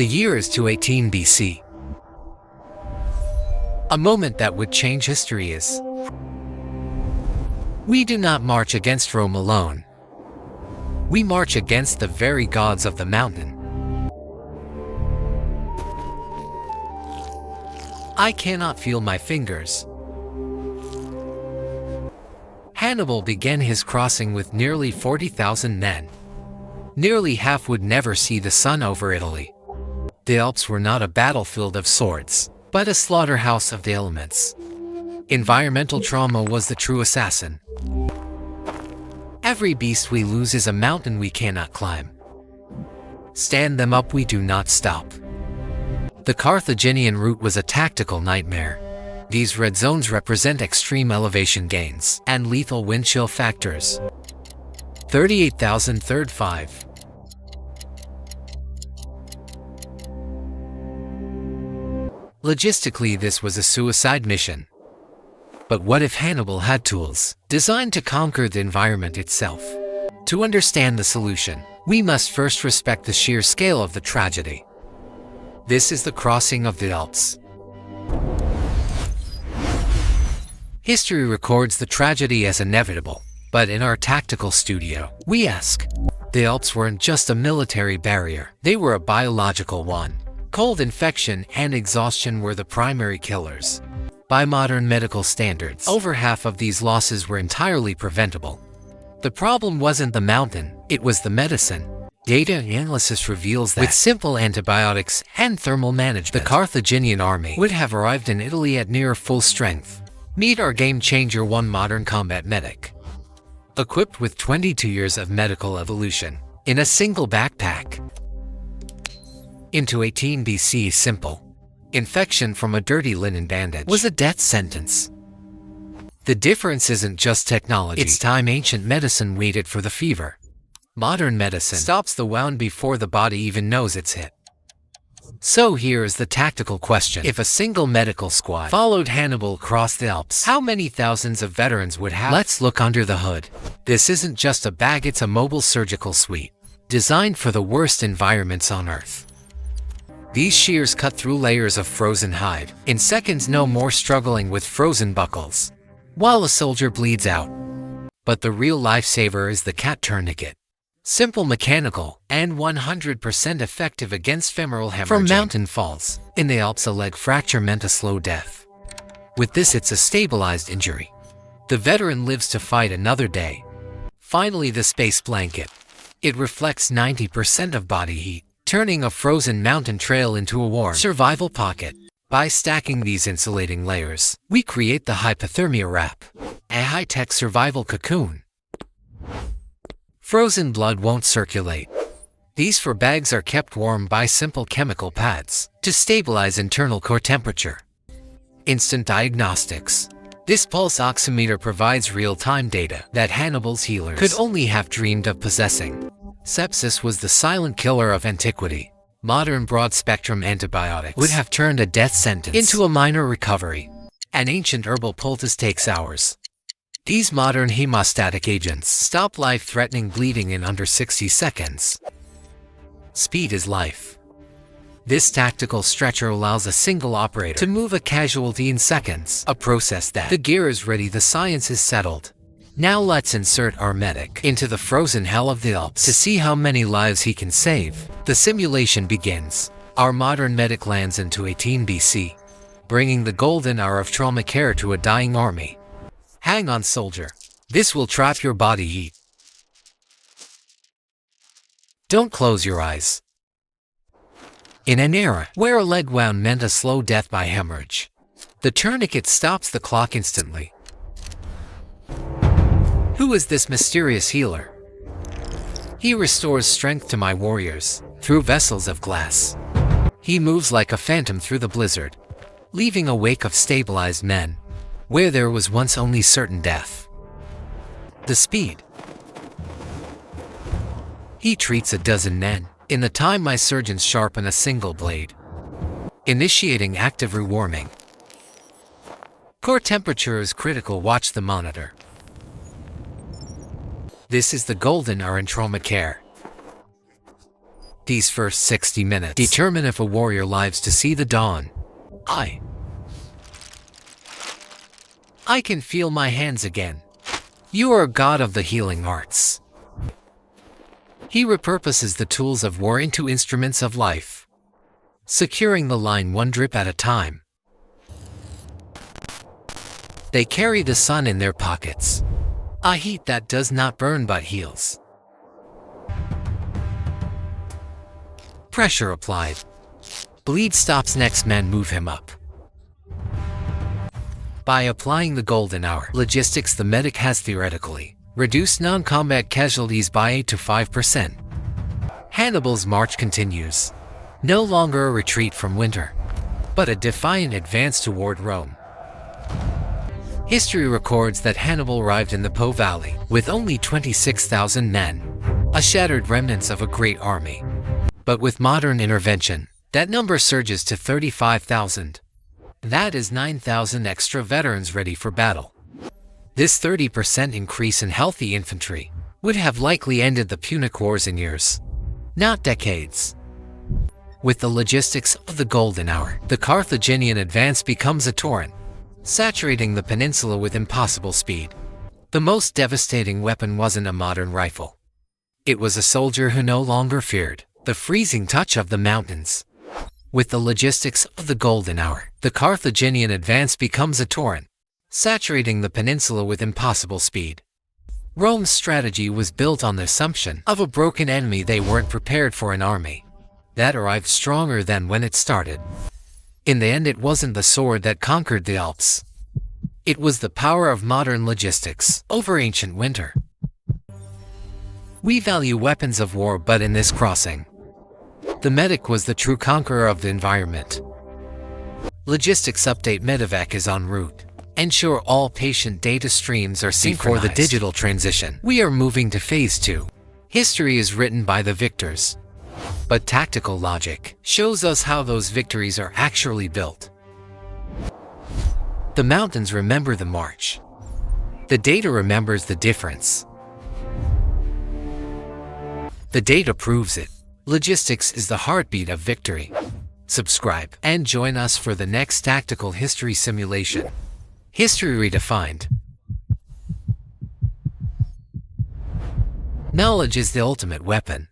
The year is 218 BC. A moment that would change history is. We do not march against Rome alone. We march against the very gods of the mountain. I cannot feel my fingers. Hannibal began his crossing with nearly 40,000 men. Nearly half would never see the sun over Italy. The Alps were not a battlefield of swords, but a slaughterhouse of the elements. Environmental trauma was the true assassin. Every beast we lose is a mountain we cannot climb. Stand them up, we do not stop. The Carthaginian route was a tactical nightmare. These red zones represent extreme elevation gains and lethal wind chill factors. 38,035. Logistically, this was a suicide mission. But what if Hannibal had tools designed to conquer the environment itself? To understand the solution, we must first respect the sheer scale of the tragedy. This is the crossing of the Alps. History records the tragedy as inevitable, but in our tactical studio, we ask. The Alps weren't just a military barrier, they were a biological one. Cold infection and exhaustion were the primary killers. By modern medical standards, over half of these losses were entirely preventable. The problem wasn't the mountain, it was the medicine. Data analysis reveals that with simple antibiotics and thermal management, the Carthaginian army would have arrived in Italy at near full strength. Meet our game-changer, one modern combat medic. Equipped with 22 years of medical evolution, in a single backpack. In 218 BC, simple infection from a dirty linen bandage was a death sentence. The difference isn't just technology, it's time. Ancient medicine waited for the fever. Modern medicine stops the wound before the body even knows it's hit. So here is the tactical question. If a single medical squad followed Hannibal across the Alps, how many thousands of veterans would have? Let's look under the hood. This isn't just a bag, it's a mobile surgical suite, designed for the worst environments on Earth. These shears cut through layers of frozen hide. In seconds, no more struggling with frozen buckles, while a soldier bleeds out. But the real lifesaver is the cat tourniquet. Simple, mechanical, and 100% effective against femoral hemorrhage from mountain falls. In the Alps, a leg fracture meant a slow death. With this, it's a stabilized injury. The veteran lives to fight another day. Finally, the space blanket. It reflects 90% of body heat, turning a frozen mountain trail into a warm survival pocket. By stacking these insulating layers, we create the hypothermia wrap, a high-tech survival cocoon. Frozen blood won't circulate. These 4 bags are kept warm by simple chemical pads to stabilize internal core temperature. Instant diagnostics. This pulse oximeter provides real-time data that Hannibal's healers could only have dreamed of possessing. Sepsis was the silent killer of antiquity. Modern broad-spectrum antibiotics would have turned a death sentence into a minor recovery. An ancient herbal poultice takes hours. These modern hemostatic agents stop life-threatening bleeding in under 60 seconds. Speed is life. This tactical stretcher allows a single operator to move a casualty in seconds, a process that the gear is ready, the science is settled. Now let's insert our medic into the frozen hell of the Alps to see how many lives he can save. The simulation begins. Our modern medic lands in 218 BC, bringing the golden hour of trauma care to a dying army. Hang on, soldier. This will trap your body heat. Don't close your eyes. In an era where a leg wound meant a slow death by hemorrhage, the tourniquet stops the clock instantly. Who is this mysterious healer? He restores strength to my warriors through vessels of glass. He moves like a phantom through the blizzard, leaving a wake of stabilized men where there was once only certain death. The speed. He treats a dozen men in the time my surgeons sharpen a single blade. Initiating active rewarming. Core temperature is critical, watch the monitor. This is the golden hour in trauma care. These first 60 minutes determine if a warrior lives to see the dawn. I can feel my hands again. You are a god of the healing arts. He repurposes the tools of war into instruments of life, securing the line one drip at a time. They carry the sun in their pockets, a heat that does not burn but heals. Pressure applied. Bleed stops, next man move him up. By applying the golden hour logistics, the medic has theoretically reduced non-combat casualties by 8 to 5%. Hannibal's march continues. No longer a retreat from winter, but a defiant advance toward Rome. History records that Hannibal arrived in the Po Valley with only 26,000 men, a shattered remnants of a great army. But with modern intervention, that number surges to 35,000. That is 9,000 extra veterans ready for battle. This 30% increase in healthy infantry would have likely ended the Punic Wars in years, not decades. With the logistics of the golden hour, the Carthaginian advance becomes a torrent, saturating the peninsula with impossible speed. The most devastating weapon wasn't a modern rifle. It was a soldier who no longer feared the freezing touch of the mountains. With the logistics of the golden hour, the Carthaginian advance becomes a torrent, saturating the peninsula with impossible speed. Rome's strategy was built on the assumption of a broken enemy. They weren't prepared for an army that arrived stronger than when it started. In the end, it wasn't the sword that conquered the Alps. It was the power of modern logistics over ancient winter. We value weapons of war, but in this crossing, the medic was the true conqueror of the environment. Logistics update: Medevac is en route. Ensure all patient data streams are synchronized. Before the digital transition, we are moving to phase 2. History is written by the victors, but tactical logic shows us how those victories are actually built. The mountains remember the march. The data remembers the difference. The data proves it. Logistics is the heartbeat of victory. Subscribe and join us for the next tactical history simulation. History redefined. Knowledge is the ultimate weapon.